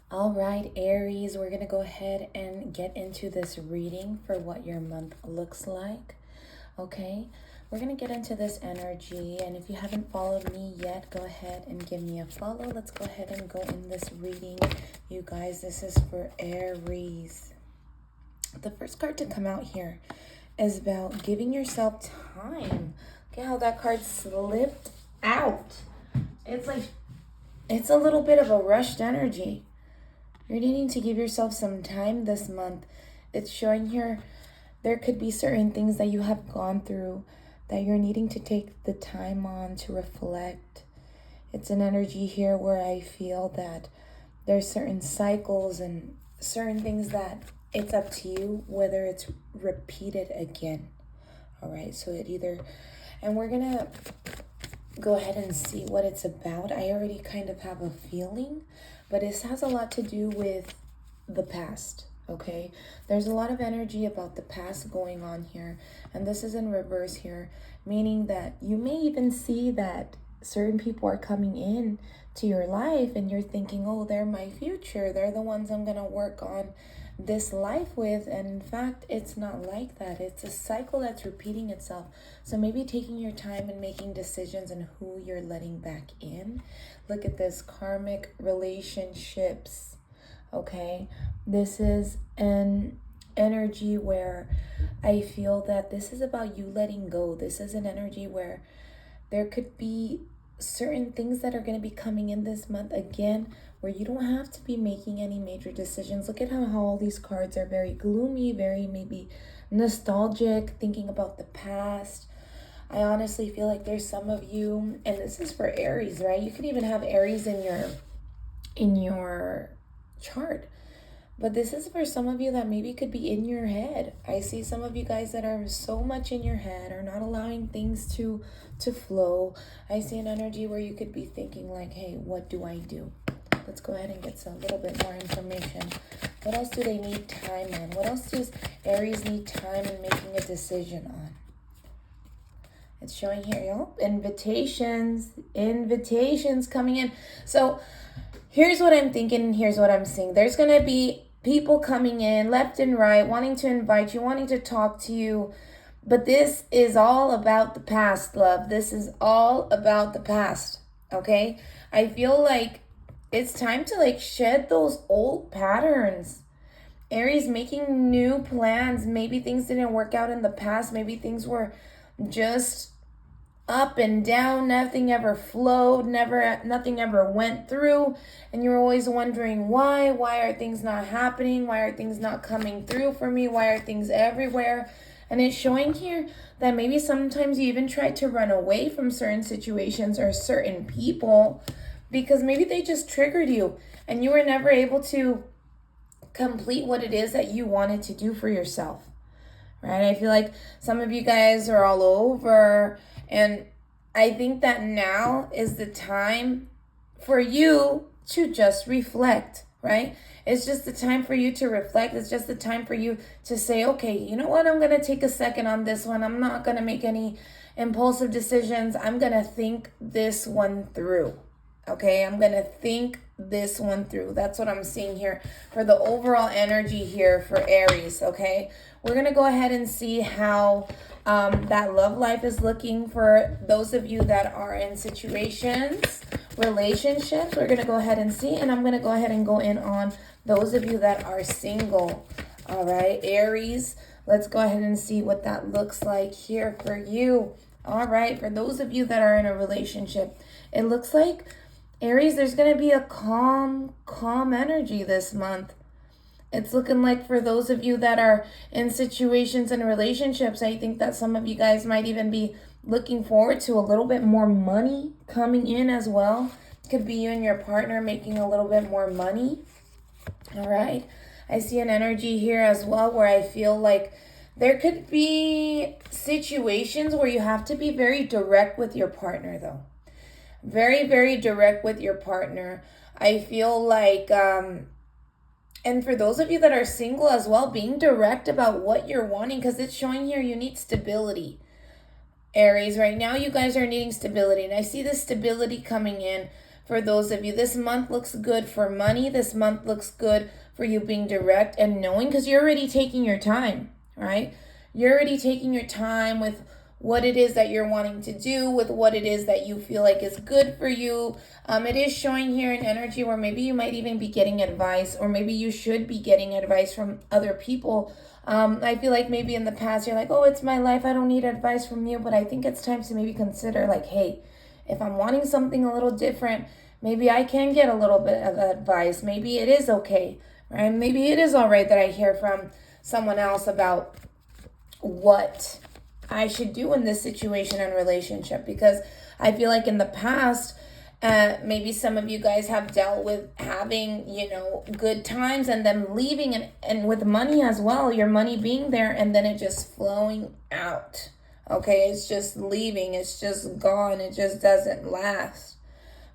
All right, Aries, we're going to go ahead and get into this reading for what your month looks like. Okay, we're going to get into this energy. And if you haven't followed me yet, go ahead and give me a follow. Let's go ahead and go in this reading. You guys, this is for Aries. The first card to come out here is about giving yourself time. Look at how that card slipped out. It's a little bit of a rushed energy. You're needing to give yourself some time this month. It's showing here there could be certain things that you have gone through that you're needing to take the time on to reflect. It's an energy here where I feel that there's certain cycles and certain things that it's up to you whether it's repeated again. All right, so and we're going to go ahead and see what it's about. I already kind of have a feeling, but this has a lot to do with the past, okay? There's a lot of energy about the past going on here, and this is in reverse here, meaning that you may even see that certain people are coming in to your life and you're thinking, oh, they're my future. They're the ones I'm going to work on this life with. And in fact, it's not like that. It's a cycle that's repeating itself. So maybe taking your time and making decisions on who you're letting back in. Look at this, karmic relationships. Okay, this is an energy where I feel that this is about you letting go. This is an energy where there could be certain things that are going to be coming in this month again, where you don't have to be making any major decisions. Look at how all these cards are very gloomy, very maybe nostalgic, thinking about the past. I honestly feel like there's some of you, and this is for Aries, right? You could even have Aries in your chart. But this is for some of you that maybe could be in your head. I see some of you guys that are so much in your head, are not allowing things to flow. I see an energy where you could be thinking like, hey, what do I do? Let's go ahead and get a little bit more information. What else do they need time on? What else does Aries need time in making a decision on? It's showing here, invitations coming in. So here's what I'm thinking and here's what I'm seeing. There's going to be people coming in left and right, wanting to invite you, wanting to talk to you. But this is all about the past, love. This is all about the past, okay? I feel like it's time to shed those old patterns. Aries, making new plans. Maybe things didn't work out in the past. Maybe things were just up and down. Nothing ever flowed. Nothing ever went through. And you're always wondering why. Why are things not happening? Why are things not coming through for me? Why are things everywhere? And it's showing here that maybe sometimes you even tried to run away from certain situations or certain people because maybe they just triggered you and you were never able to complete what it is that you wanted to do for yourself, right? I feel like some of you guys are all over, and I think that now is the time for you to just reflect, right? It's just the time for you to reflect. It's just the time for you to say, okay, you know what? I'm going to take a second on this one. I'm not going to make any impulsive decisions. I'm going to think this one through. Okay, I'm going to think this one through. That's what I'm seeing here for the overall energy here for Aries, okay? We're going to go ahead and see how that love life is looking for those of you that are in situations, relationships. We're going to go ahead and see, and I'm going to go ahead and go in on those of you that are single. All right, Aries, let's go ahead and see what that looks like here for you. All right, for those of you that are in a relationship, it looks like Aries, there's going to be a calm energy this month. It's looking like for those of you that are in situations and relationships, I think that some of you guys might even be looking forward to a little bit more money coming in as well. It could be you and your partner making a little bit more money. All right. I see an energy here as well where I feel like there could be situations where you have to be very direct with your partner, though. Very, very direct with your partner. I feel like, and for those of you that are single as well, being direct about what you're wanting, because it's showing here you need stability. Aries, right now you guys are needing stability, and I see this stability coming in for those of you. This month looks good for money. This month looks good for you being direct and knowing, because you're already taking your time, right? You're already taking your time with what it is that you're wanting to do, with what it is that you feel like is good for you. It is showing here an energy where maybe you might even be getting advice, or maybe you should be getting advice from other people. I feel like maybe in the past you're like, oh, it's my life, I don't need advice from you. But I think it's time to maybe consider, like, hey, if I'm wanting something a little different, maybe I can get a little bit of advice. Maybe it is okay, right? Maybe it is all right that I hear from someone else about what I should do in this situation and relationship. Because I feel like in the past, maybe some of you guys have dealt with having, good times and then leaving, and with money as well, your money being there and then it just flowing out. Okay, it's just leaving, it's just gone, it just doesn't last.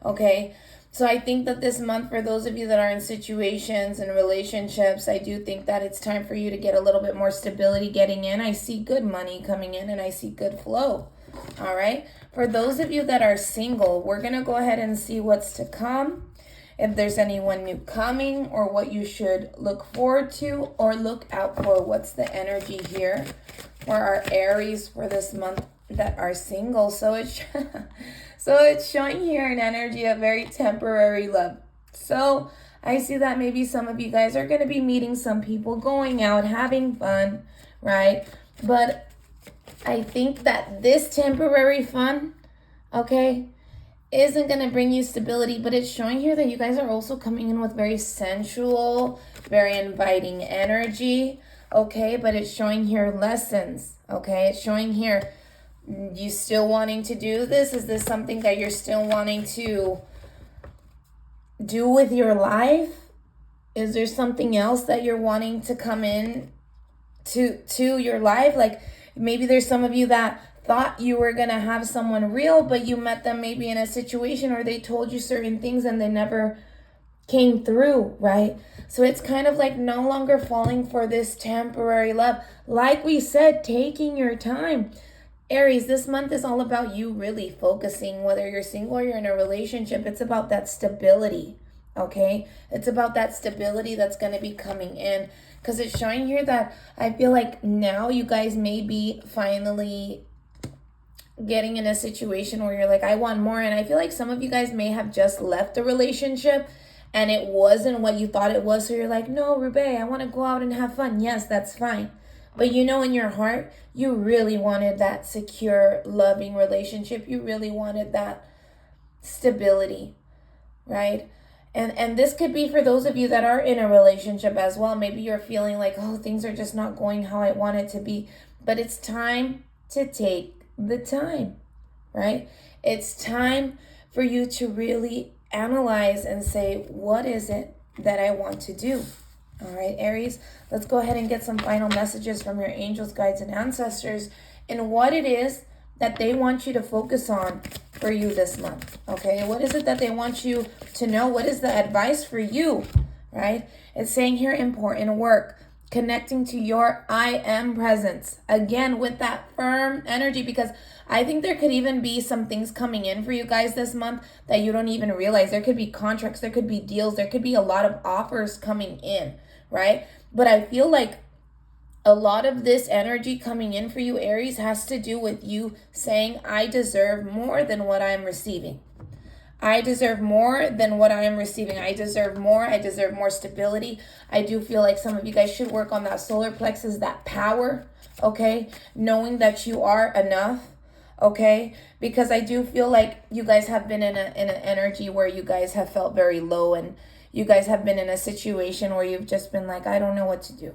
Okay, so I think that this month, for those of you that are in situations and relationships, I do think that it's time for you to get a little bit more stability getting in. I see good money coming in and I see good flow. All right, for those of you that are single, we're going to go ahead and see what's to come. If there's anyone new coming, or what you should look forward to or look out for. What's the energy here for our Aries for this month that are single? So it's showing here an energy of very temporary love. So I see that maybe some of you guys are going to be meeting some people, going out, having fun, right? But I think that this temporary fun, okay, isn't going to bring you stability. But it's showing here that you guys are also coming in with very sensual, very inviting energy, okay? But it's showing here lessons, okay? It's showing here you still wanting to do this. Is this something that you're still wanting to do with your life? Is there something else that you're wanting to come in to your life? Like, maybe there's some of you that thought you were going to have someone real, but you met them maybe in a situation, or they told you certain things and they never came through, right? So it's kind of like no longer falling for this temporary love. Like we said, taking your time. Aries, this month is all about you really focusing, whether you're single or you're in a relationship. It's about that stability, okay? It's about that stability that's going to be coming in, because it's showing here that I feel like now you guys may be finally getting in a situation where you're like, I want more. And I feel like some of you guys may have just left a relationship and it wasn't what you thought it was. So you're like, no, Rube, I want to go out and have fun. Yes, that's fine. But in your heart, you really wanted that secure, loving relationship. You really wanted that stability, right? And this could be for those of you that are in a relationship as well. Maybe you're feeling like, oh, things are just not going how I want it to be. But it's time to take the time, right? It's time for you to really analyze and say, what is it that I want to do? All right, Aries, let's go ahead and get some final messages from your angels, guides, and ancestors, and what it is that they want you to focus on for you this month, okay? What is it that they want you to know? What is the advice for you, right? It's saying here, important work, connecting to your I am presence. Again, with that firm energy, because I think there could even be some things coming in for you guys this month that you don't even realize. There could be contracts, there could be deals, there could be a lot of offers coming in, right? But I feel like a lot of this energy coming in for you, Aries, has to do with you saying, I deserve more than what I'm receiving. I deserve more than what I am receiving. I deserve more. I deserve more stability. I do feel like some of you guys should work on that solar plexus, that power, okay? Knowing that you are enough, okay? Because I do feel like you guys have been in an energy where you guys have felt very low, and you guys have been in a situation where you've just been like, I don't know what to do.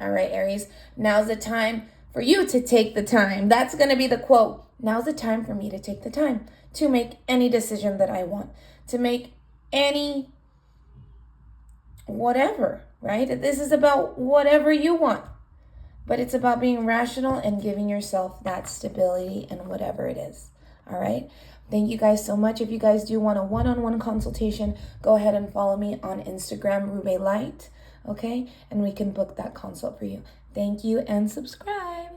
All right, Aries, now's the time for you to take the time. That's going to be the quote. Now's the time for me to take the time to make any decision that I want, to make any whatever, right? This is about whatever you want, but it's about being rational and giving yourself that stability in whatever it is. All right. Thank you guys so much. If you guys do want a one-on-one consultation, go ahead and follow me on Instagram, Rube Light. Okay. And we can book that consult for you. Thank you and subscribe.